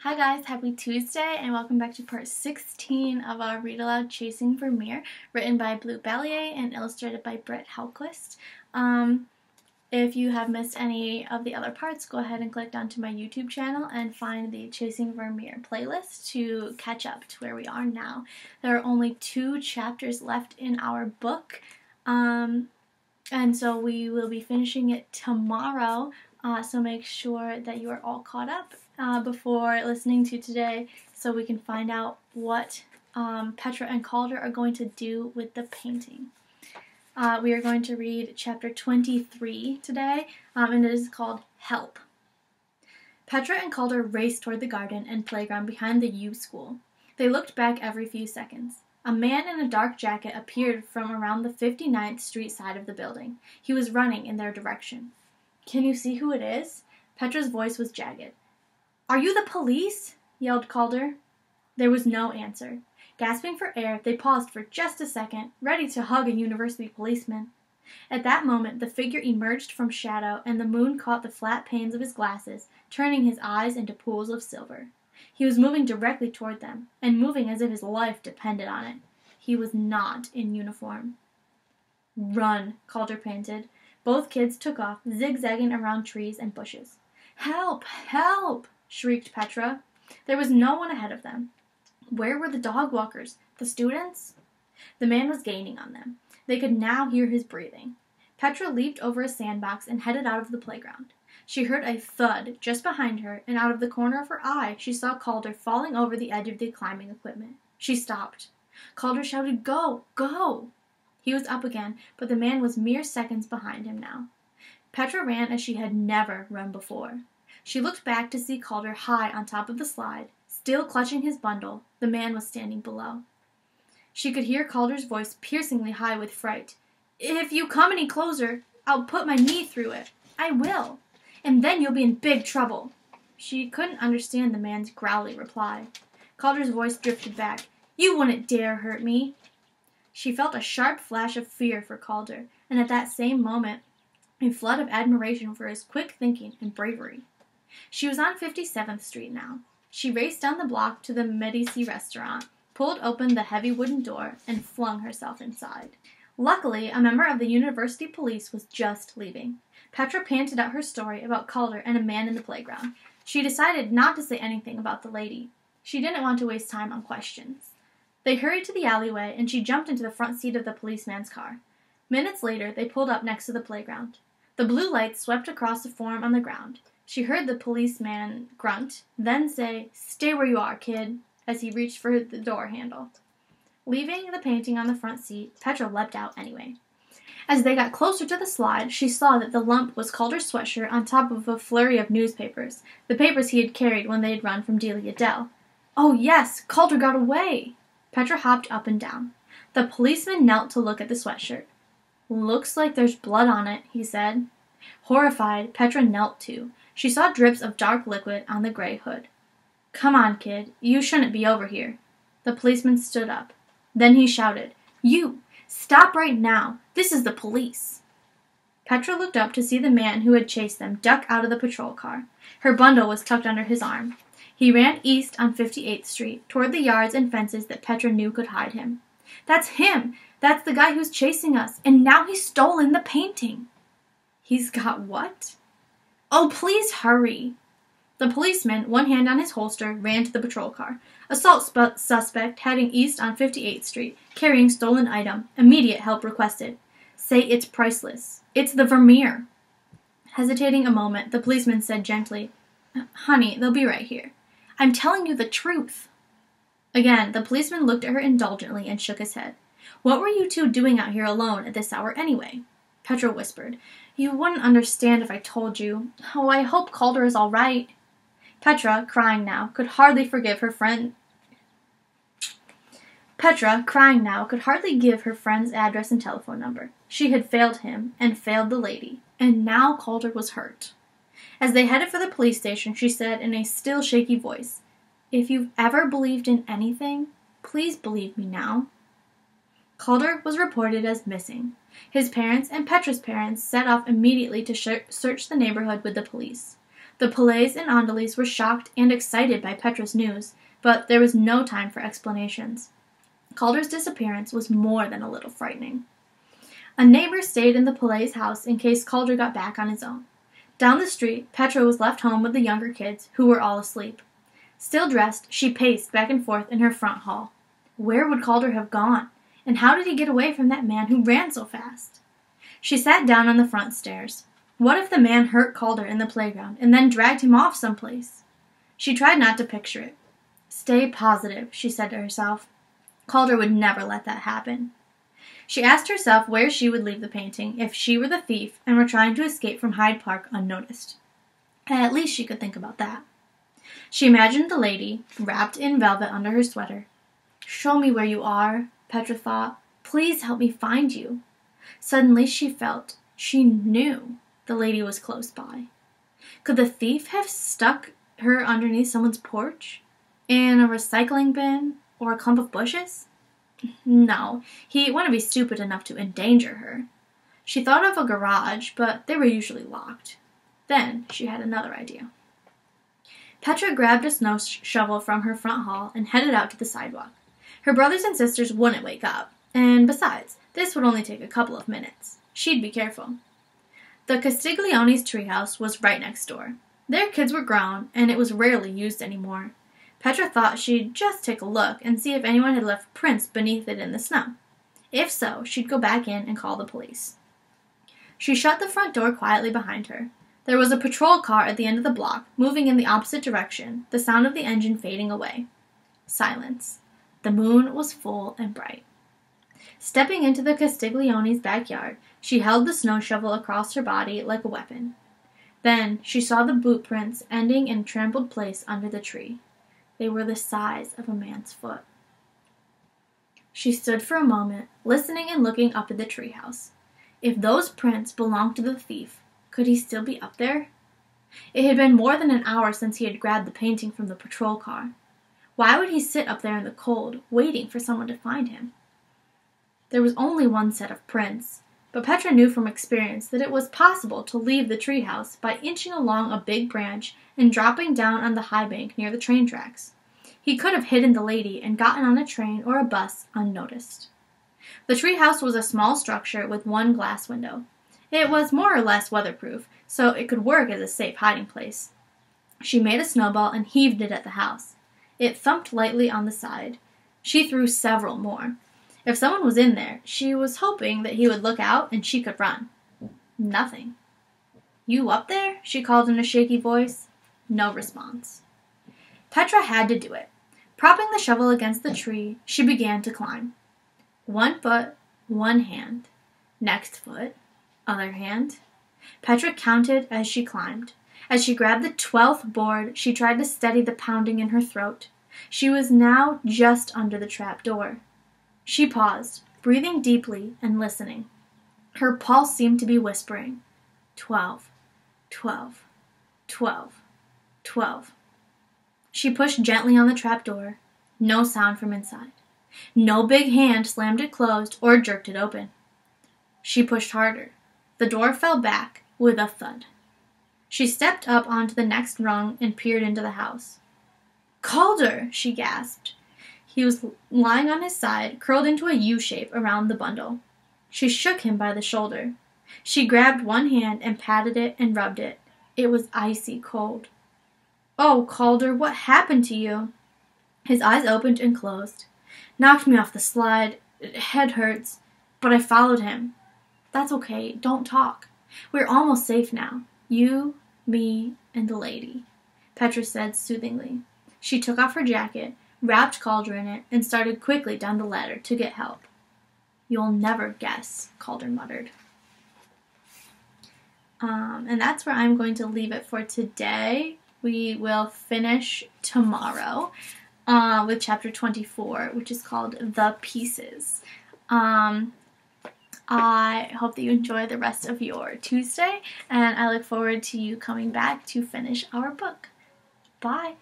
Hi guys, happy Tuesday and welcome back to part 16 of our read aloud Chasing Vermeer, written by Blue Balliett and illustrated by Brett Helquist. If you have missed any of the other parts, go ahead and click onto my YouTube channel and find the Chasing Vermeer playlist to catch up to where we are now. There are only 2 chapters left in our book, and so we will be finishing it tomorrow. So make sure that you are all caught up before listening to today so we can find out what Petra and Calder are going to do with the painting. We are going to read chapter 23 today, and it is called Help. Petra and Calder raced toward the garden and playground behind the U School. They looked back every few seconds. A man in a dark jacket appeared from around the 59th Street side of the building. He was running in their direction. "Can you see who it is?" Petra's voice was jagged. "Are you the police?" yelled Calder. There was no answer. Gasping for air, they paused for just a second, ready to hug a university policeman. At that moment, the figure emerged from shadow, and the moon caught the flat panes of his glasses, turning his eyes into pools of silver. He was moving directly toward them, and moving as if his life depended on it. He was not in uniform. "Run," Calder panted. Both kids took off, zigzagging around trees and bushes. "Help! Help!" shrieked Petra. There was no one ahead of them. Where were the dog walkers? The students? The man was gaining on them. They could now hear his breathing. Petra leaped over a sandbox and headed out of the playground. She heard a thud just behind her, and out of the corner of her eye she saw Calder falling over the edge of the climbing equipment. She stopped. Calder shouted, "Go! Go!" He was up again, but the man was mere seconds behind him now. Petra ran as she had never run before. She looked back to see Calder high on top of the slide. Still clutching his bundle, the man was standing below. She could hear Calder's voice piercingly high with fright. "If you come any closer, I'll put my knee through it. I will. And then you'll be in big trouble." She couldn't understand the man's growly reply. Calder's voice drifted back. "You wouldn't dare hurt me." She felt a sharp flash of fear for Calder, and at that same moment, a flood of admiration for his quick thinking and bravery. She was on 57th Street now. She raced down the block to the Medici restaurant, pulled open the heavy wooden door, and flung herself inside. Luckily, a member of the university police was just leaving. Petra panted out her story about Calder and a man in the playground. She decided not to say anything about the lady. She didn't want to waste time on questions. They hurried to the alleyway, and she jumped into the front seat of the policeman's car. Minutes later, they pulled up next to the playground. The blue lights swept across the form on the ground. She heard the policeman grunt, then say, "Stay where you are, kid," as he reached for the door handle. Leaving the painting on the front seat, Petra leapt out anyway. As they got closer to the slide, she saw that the lump was Calder's sweatshirt on top of a flurry of newspapers, the papers he had carried when they had run from Delia Dell. Oh yes, Calder got away! Petra hopped up and down. The policeman knelt to look at the sweatshirt. "Looks like there's blood on it," he said. Horrified, Petra knelt too. She saw drips of dark liquid on the gray hood. "Come on, kid. You shouldn't be over here." The policeman stood up. Then he shouted, "You! Stop right now! This is the police!" Petra looked up to see the man who had chased them duck out of the patrol car. Her bundle was tucked under his arm. He ran east on 58th Street, toward the yards and fences that Petra knew could hide him. "That's him! That's the guy who's chasing us, and now he's stolen the painting!" "He's got what?" "Oh, please hurry!" The policeman, one hand on his holster, ran to the patrol car. Assault suspect heading east on 58th Street, carrying stolen item. Immediate help requested. "Say it's priceless. It's the Vermeer." Hesitating a moment, the policeman said gently, "Honey, they'll be right here." "I'm telling you the truth." Again, the policeman looked at her indulgently and shook his head. "What were you two doing out here alone at this hour anyway?" Petra whispered, "You wouldn't understand if I told you. Oh, I hope Calder is all right." Petra, crying now, could hardly give her friend's address and telephone number. She had failed him, and failed the lady, and now Calder was hurt. As they headed for the police station, she said in a still shaky voice, "If you've ever believed in anything, please believe me now." Calder was reported as missing. His parents and Petra's parents set off immediately to search the neighborhood with the police. The Pollets and Andalies were shocked and excited by Petra's news, but there was no time for explanations. Calder's disappearance was more than a little frightening. A neighbor stayed in the Pollets' house in case Calder got back on his own. Down the street, Petra was left home with the younger kids, who were all asleep. Still dressed, she paced back and forth in her front hall. Where would Calder have gone? And how did he get away from that man who ran so fast? She sat down on the front stairs. What if the man hurt Calder in the playground and then dragged him off someplace? She tried not to picture it. Stay positive, she said to herself. Calder would never let that happen. She asked herself where she would leave the painting if she were the thief and were trying to escape from Hyde Park unnoticed. At least she could think about that. She imagined the lady, wrapped in velvet under her sweater. Show me where you are, Petra thought. Please help me find you. Suddenly she knew the lady was close by. Could the thief have stuck her underneath someone's porch? In a recycling bin? Or a clump of bushes? No, he wouldn't be stupid enough to endanger her. She thought of a garage, but they were usually locked. Then she had another idea. Petra grabbed a snow shovel from her front hall and headed out to the sidewalk. Her brothers and sisters wouldn't wake up, and besides, this would only take a couple of minutes. She'd be careful. The Castiglione's treehouse was right next door. Their kids were grown, and it was rarely used anymore. Petra thought she'd just take a look and see if anyone had left prints beneath it in the snow. If so, she'd go back in and call the police. She shut the front door quietly behind her. There was a patrol car at the end of the block, moving in the opposite direction, the sound of the engine fading away. Silence. The moon was full and bright. Stepping into the Castiglione's backyard, she held the snow shovel across her body like a weapon. Then she saw the boot prints ending in trampled place under the tree. They were the size of a man's foot. She stood for a moment, listening and looking up at the treehouse. If those prints belonged to the thief, could he still be up there? It had been more than an hour since he had grabbed the painting from the patrol car. Why would he sit up there in the cold, waiting for someone to find him? There was only one set of prints, but Petra knew from experience that it was possible to leave the treehouse by inching along a big branch and dropping down on the high bank near the train tracks. He could have hidden the lady and gotten on a train or a bus unnoticed. The treehouse was a small structure with one glass window. It was more or less weatherproof, so it could work as a safe hiding place. She made a snowball and heaved it at the house. It thumped lightly on the side. She threw several more. If someone was in there, she was hoping that he would look out and she could run. Nothing. You up there? She called in a shaky voice. No response. Petra had to do it. Propping the shovel against the tree, she began to climb. 1 foot, 1 hand. Next foot, other hand. Petra counted as she climbed. As she grabbed the 12th board, she tried to steady the pounding in her throat. She was now just under the trap door. She paused, breathing deeply and listening. Her pulse seemed to be whispering, 12, 12, 12, 12. She pushed gently on the trap door. No sound from inside. No big hand slammed it closed or jerked it open. She pushed harder. The door fell back with a thud. She stepped up onto the next rung and peered into the house. Calder! She gasped. He was lying on his side, curled into a U shape around the bundle. She shook him by the shoulder. She grabbed one hand and patted it and rubbed it. It was icy cold. Oh, Calder, what happened to you? His eyes opened and closed. Knocked me off the slide. Head hurts. But I followed him. That's okay. Don't talk. We're almost safe now. You, me, and the lady, Petra said soothingly. She took off her jacket, wrapped Calder in it, and started quickly down the ladder to get help. You'll never guess, Calder muttered. And that's where I'm going to leave it for today. We will finish tomorrow with chapter 24, which is called The Pieces. I hope that you enjoy the rest of your Tuesday, and I look forward to you coming back to finish our book. Bye!